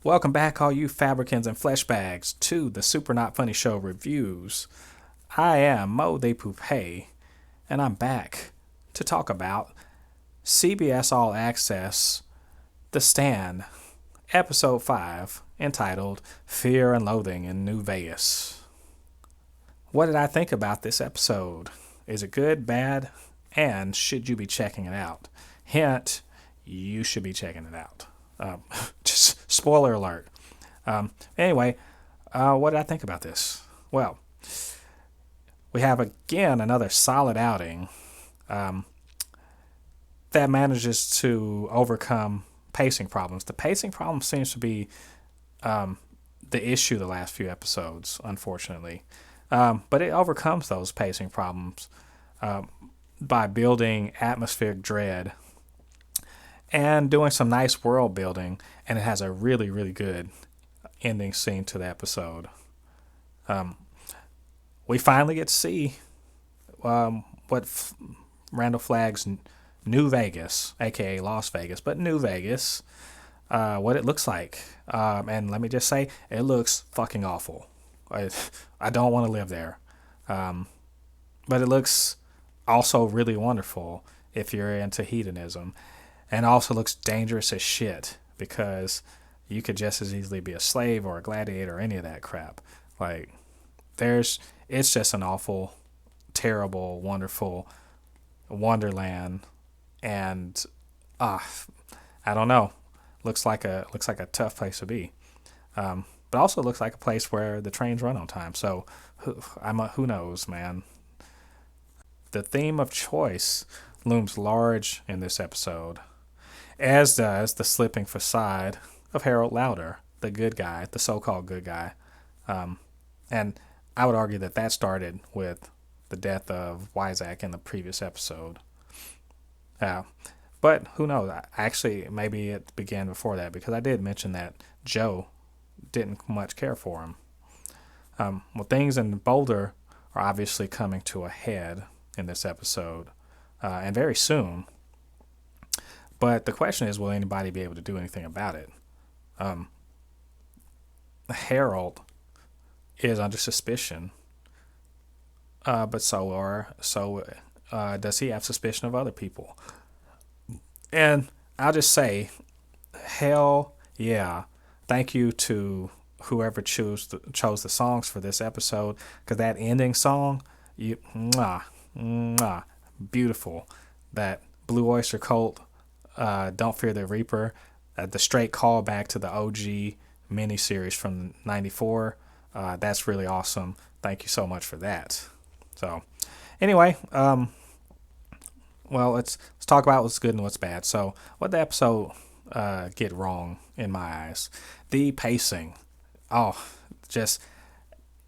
Welcome back, all you Fabricans and Fleshbags, to the Super Not Funny Show reviews. I am Mo Thépuppét, and I'm back to talk about CBS All Access, The Stand, Episode 5, entitled Fear and Loathing in New Vegas. What did I think about this episode? Is it good, bad, and should you be checking it out? Hint, you should be checking it out. Just spoiler alert. Anyway, what did I think about this? Well, we have again another solid outing that manages to overcome pacing problems. The pacing problem seems to be the issue the last few episodes, unfortunately. But it overcomes those pacing problems by building atmospheric dread and doing some nice world building, and it has a really, really good ending scene to the episode. We finally get to see Randall Flagg's New Vegas, aka Las Vegas, but New Vegas, what it looks like. And let me just say, it looks fucking awful. I don't want to live there. But it looks also really wonderful if you're into hedonism. And also looks dangerous as shit because you could just as easily be a slave or a gladiator or any of that crap. It's just an awful, terrible, wonderful wonderland, and I don't know. Looks like a tough place to be, but also looks like a place where the trains run on time. So who knows, man. The theme of choice looms large in this episode, as does the slipping facade of Harold Lauder, the good guy, the so-called good guy. And I would argue that started with the death of Wyzak in the previous episode. But who knows? Actually, maybe it began before that, because I did mention that Joe didn't much care for him. Well, things in Boulder are obviously coming to a head in this episode, and very soon. But the question is, will anybody be able to do anything about it? Harold is under suspicion, but does he have suspicion of other people? And I'll just say, hell yeah! Thank you to whoever chose the songs for this episode, because that ending song, beautiful. That Blue Oyster Cult, Don't Fear the Reaper, the straight callback to the OG miniseries from '94. That's really awesome. Thank you so much for that. So, anyway, let's talk about what's good and what's bad. So, what the episode get wrong in my eyes? The pacing. I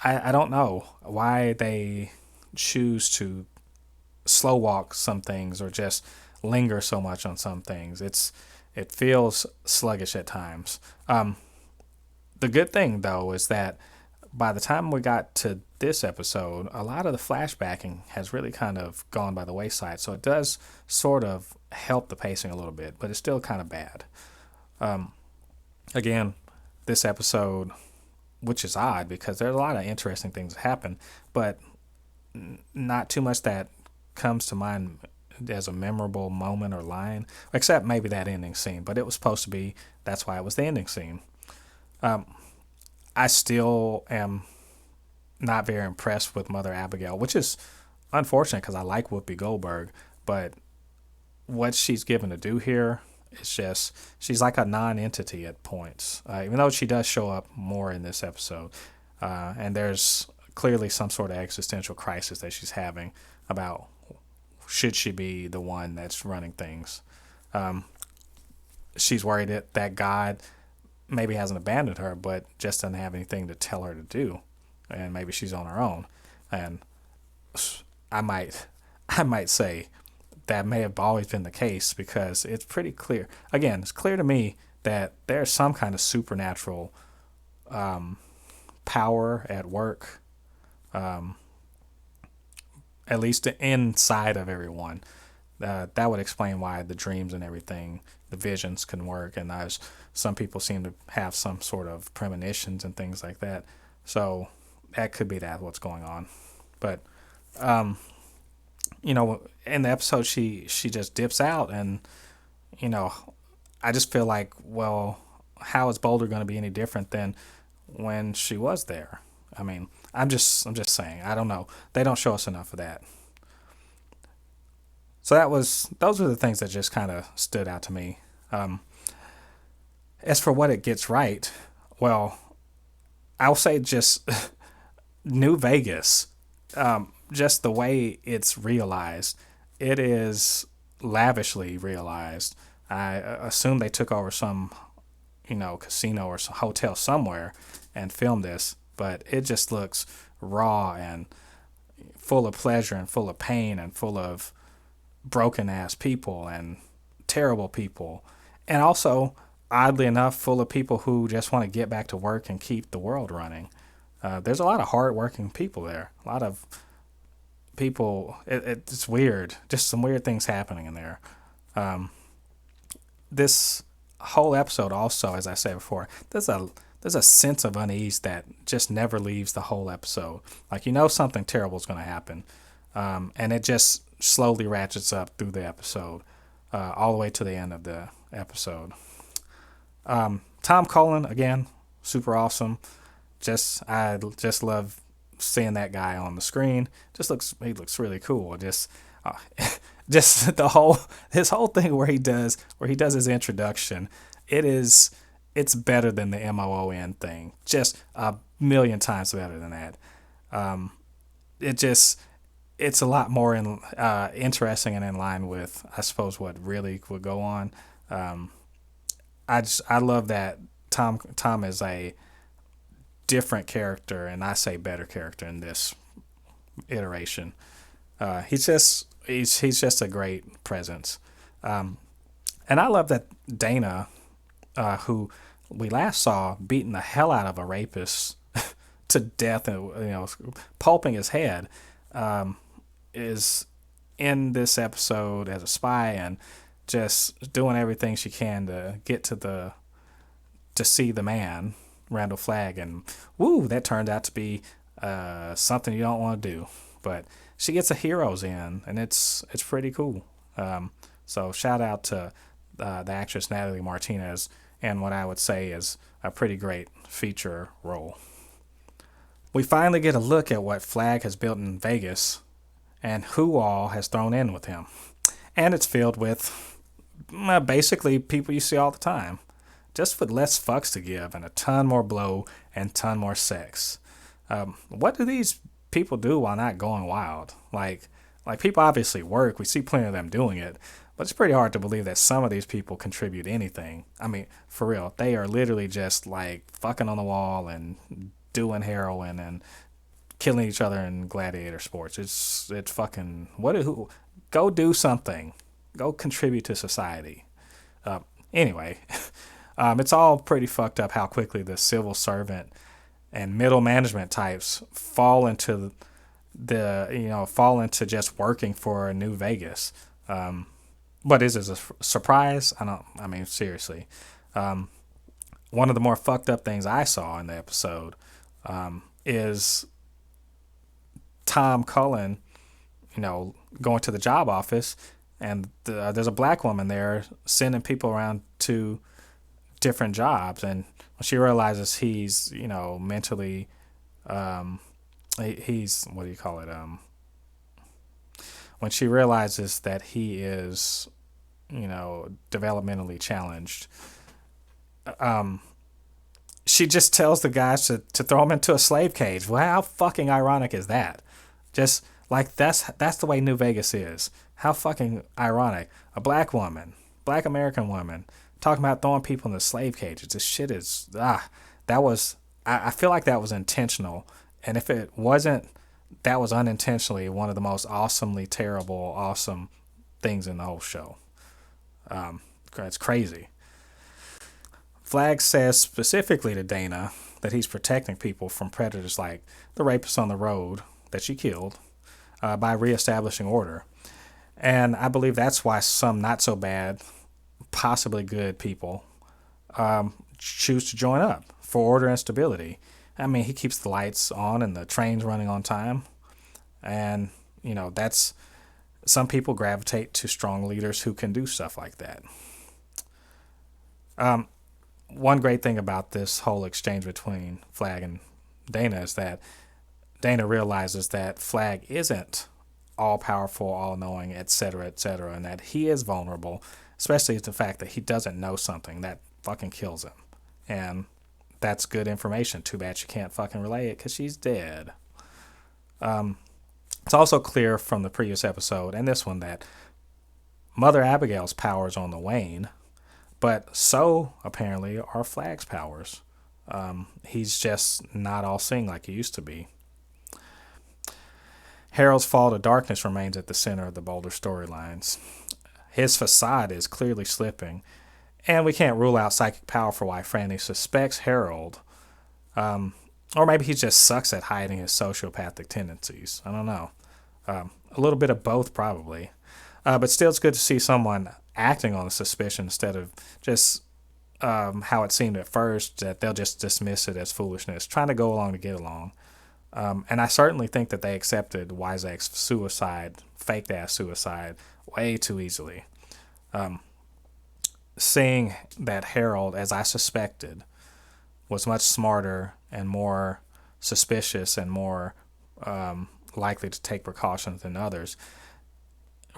don't know why they choose to slow walk some things or just linger so much on some things. It feels sluggish at times. The good thing, though, is that by the time we got to this episode, a lot of the flashbacking has really kind of gone by the wayside. So it does sort of help the pacing a little bit, but it's still kind of bad. Again, this episode, which is odd because there's a lot of interesting things that happen, but not too much that comes to mind as a memorable moment or line, except maybe that ending scene. But it was supposed to be, that's why it was the ending scene. I still am not very impressed with Mother Abigail, which is unfortunate because I like Whoopi Goldberg, but what she's given to do here is just, she's like a non-entity at points, even though she does show up more in this episode. And there's clearly some sort of existential crisis that she's having about should she be the one that's running things. She's worried that God maybe hasn't abandoned her, but just doesn't have anything to tell her to do, and maybe she's on her own. And I might say that may have always been the case, because it's pretty clear. Again, it's clear to me that there's some kind of supernatural power at work, at least inside of everyone. That would explain why the dreams and everything the visions can work, and some people seem to have some sort of premonitions and things like that. So that could be what's going on. But in the episode, she just dips out, and I just feel like, well, how is Boulder going to be any different than when she was there? I mean, I'm just saying. I don't know. They don't show us enough of that. So those are the things that just kind of stood out to me. As for what it gets right, well, I'll say just New Vegas, just the way it's realized, it is lavishly realized. I assume they took over some, casino or some hotel somewhere and filmed this, but it just looks raw and full of pleasure and full of pain and full of broken ass people and terrible people, and also, oddly enough, full of people who just want to get back to work and keep the world running. There's a lot of hardworking people there. A lot of people. It's weird. Just some weird things happening in there. This whole episode also, as I said before, there's a sense of unease that just never leaves the whole episode. Like, something terrible is going to happen, and it just slowly ratchets up through the episode, all the way to the end of the episode. Tom Cullen, again, super awesome. I just love seeing that guy on the screen. He looks really cool. Just his whole thing where he does his introduction. It's better than the MOON thing. Just a million times better than that. It's a lot more interesting and in line with, I suppose, what really would go on. I love that Tom is a different character, and I say better character in this iteration. He's just a great presence, and I love that Dana, who we last saw beating the hell out of a rapist to death and pulping his head, is in this episode as a spy and just doing everything she can to get to see the man, Randall Flagg, and woo, that turned out to be something you don't want to do. But she gets a hero's in, and it's pretty cool. So shout out to the actress Natalie Martinez, and what I would say is a pretty great feature role. We finally get a look at what Flagg has built in Vegas and who all has thrown in with him. And it's filled with basically people you see all the time, just with less fucks to give and a ton more blow and ton more sex. What do these people do while not going wild? Like people obviously work. We see plenty of them doing it, but it's pretty hard to believe that some of these people contribute anything. I mean, for real, they are literally just like fucking on the wall and doing heroin and killing each other in gladiator sports. It's fucking go do something. Go contribute to society. Anyway, it's all pretty fucked up how quickly the civil servant and middle management types fall into just working for New Vegas. But is it a surprise? I mean, seriously. One of the more fucked up things I saw in the episode is Tom Cullen, going to the job office, and there's a black woman there sending people around to different jobs, and when she realizes he's, mentally, he's, what do you call it? When she realizes that he is, developmentally challenged, she just tells the guys to throw him into a slave cage. Well, how fucking ironic is that? Just like that's the way New Vegas is. How fucking ironic. A black American woman, talking about throwing people into slave cages. This shit is I feel like that was intentional. And if it wasn't, that was unintentionally one of the most awesomely terrible, awesome things in the whole show. It's crazy. Flagg says specifically to Dana that he's protecting people from predators like the rapist on the road that she killed by reestablishing order. And I believe that's why some not so bad possibly good people choose to join up for order and stability. I mean, he keeps the lights on and the trains running on time. And, that's some people gravitate to strong leaders who can do stuff like that. One great thing about this whole exchange between Flag and Dana is that Dana realizes that Flag isn't all powerful, all knowing, etc., and that he is vulnerable, especially the fact that he doesn't know something that fucking kills him. And that's good information. Too bad she can't fucking relay it because she's dead. It's also clear from the previous episode and this one that Mother Abigail's powers on the wane, but so apparently are Flag's powers. He's just not all seeing like he used to be. Harold's fall to darkness remains at the center of the Boulder storylines. His facade is clearly slipping, and we can't rule out psychic power for why Franny suspects Harold. Or maybe he just sucks at hiding his sociopathic tendencies. I don't know. A little bit of both, probably. But still, it's good to see someone acting on the suspicion instead of just how it seemed at first, that they'll just dismiss it as foolishness, trying to go along to get along. And I certainly think that they accepted Wyzek's suicide, faked-ass suicide, way too easily. Seeing that Harold, as I suspected, was much smarter and more suspicious and more likely to take precautions than others,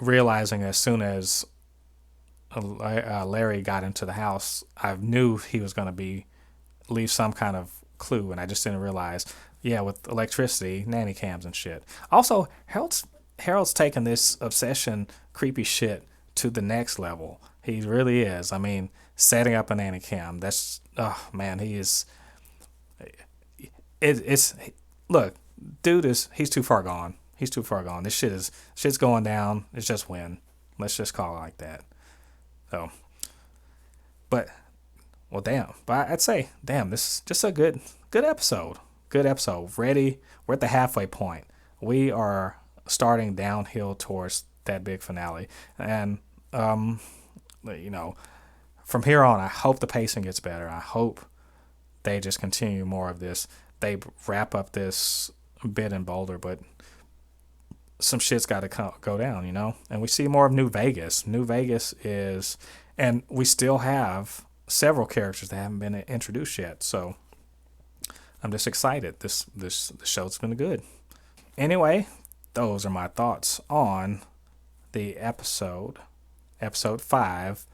realizing as soon as Larry got into the house, I knew he was going to leave some kind of clue, and I just didn't realize, with electricity, nanny cams and shit. Also, Harold's taken this obsession, creepy shit to the next level. He really is. I mean, setting up a nanny cam, that's, oh man, he is, look, dude he's too far gone. He's too far gone. This shit's going down. It's just win. Let's just call it like that. So, but I'd say, damn, this is just a good episode. Good episode. Ready. We're at the halfway point. We are starting downhill towards that big finale. And, from here on, I hope the pacing gets better. I hope they just continue more of this. They wrap up this bit in Boulder, but some shit's got to go down, And we see more of New Vegas. New Vegas is, and we still have several characters that haven't been introduced yet. So I'm just excited. This show's been good. Anyway, those are my thoughts on the episode 5,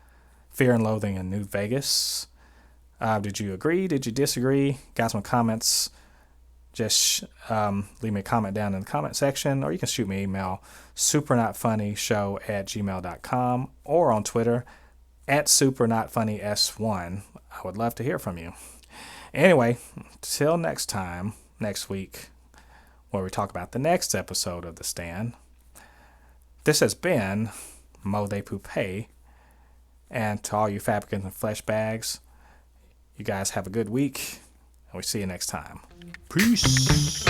Fear and Loathing in New Vegas. Did you agree? Did you disagree? Got some comments? Just leave me a comment down in the comment section, or you can shoot me an email, supernotfunnyshow@gmail.com, or on Twitter @supernotfunnys1. I would love to hear from you. Anyway, till next time, next week, where we talk about the next episode of The Stand. This has been Jen Thépuppét, and to all you Fabricans and Fleshbags, you guys have a good week, and we'll see you next time. Peace.